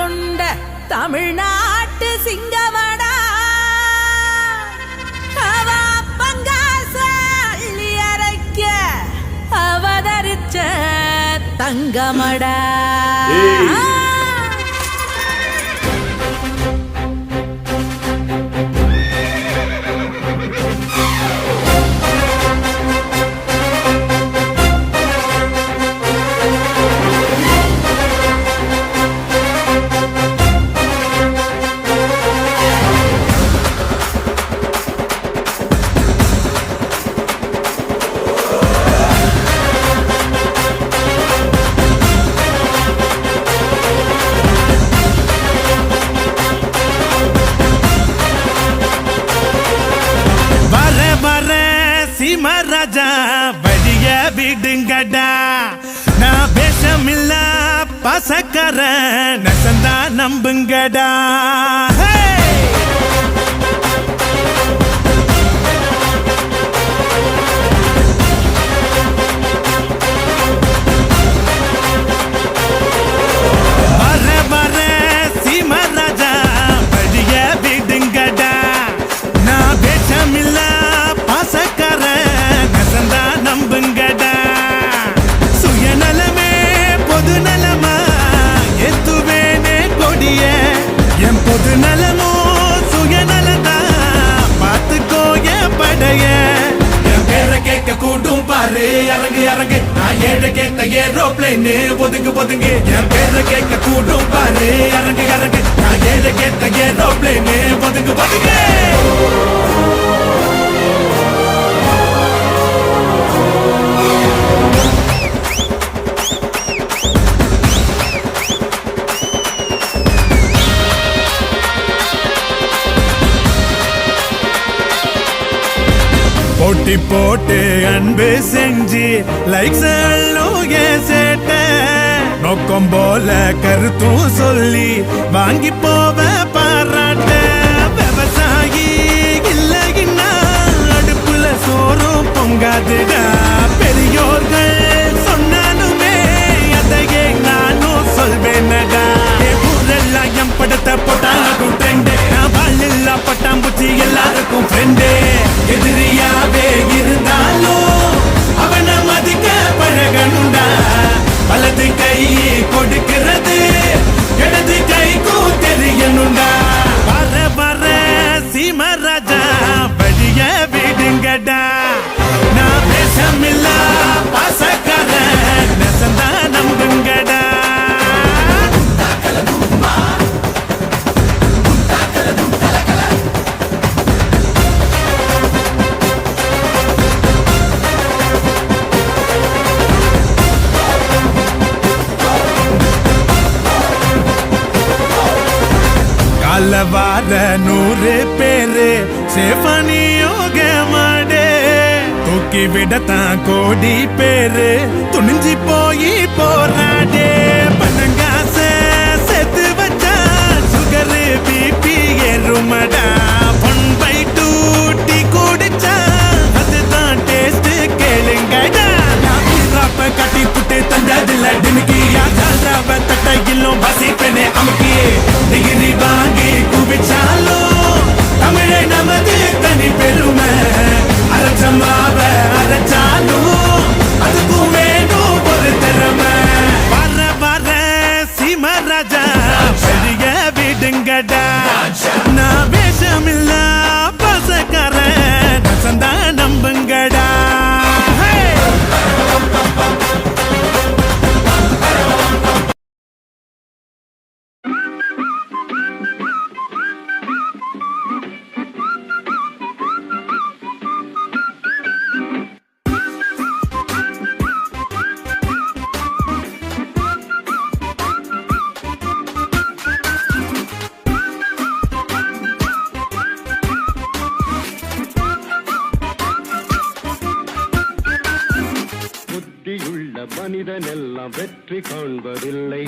கொண்ட தமிழ்நாட்டு சிங்கமடா. அவ பங்காச அள்ளி அரைக்க அவதரிச்ச தங்கமடா. ராஜா வழிய விடுங்கடா. நான் பேசமில்ல பசக்கர நசந்தா நம்புங்கடா. பொது நலமோ சுயநலதா பார்த்துக்கோ என் படைய. என் பேரை கேட்க கூட்டும் பாரு இறங்கு இறங்கு. நான் ஏழை கேட்ட ஏரோப்ளைன் ஒதுங்கு ஒதுங்கு. என் பேரை கேட்க கூட்டும் பாரு இறங்கு இறங்கு. நான் ஏழை கேட்ட ஏரோப்ளைன் ஒதுங்கு ஒதுங்கு. போட்டி போட்டு அன்பு செஞ்சு லைக்ஸ் சேட்ட நோக்கம் போல கருத்தும் சொல்லி வாங்கி போவ பாராட்ட. விவசாயி இல்லைன்னா அடுப்புல சோறும் பொங்காதுடா. பெரியோர்கள் சொன்னாலுமே அதையே நானும் சொல்வேனடா. ஊரெல்லாம் என் படத்தை போட்டாலும் ட்ரெண்டு. நான் வாழ் பட்டாம்பூச்சி எல்லாருக்கும் ஃப்ரெண்டு. எதிரியாவே இருந்தாலும் அவனை மதிக்க பழகணுண்டா. வலது கை கொடுக்கிறது இடது கைக்கும் தெரியணுண்டா. வர வர சீமராஜா வழிய விடுங்கடா. நான் பேசமில்ல பாசக்கார நெசந்தா நம்புங்கடா. வார 100 பேரு சேஃபனியோக மாடே. தூக்கி விடத்தான் கோடி பேரு துணிஞ்சி போய் போராடே. பணங்காச செத்து வச்சா சுகரு பிபி ஏறுமடா. 1/2 டீ குடிச்சா அதுதான் டேஸ்ட் கேளுங்கடா. ராப்ப கட்டி புட்டு தந்ததில்ல டிமிக்கி. யாராவ தட்டையிலும் வசிப்பனே அமுக்கி. டிகிரி வாங்கி குவிச்சாலும் தமிழை நமது தனி பெருமை. அரைச்சமாவ அரைச்சாலும் அதுக்கும் வேணும் ஒரு திறமை. வர வர சீமராஜா பெரிய விடுங்கடா. நான் வேஷமில்ல பசக்கார நசந்தா நம்புங்கடா. மனிதனெல்லாம் வெற்றி காண்பதில்லை.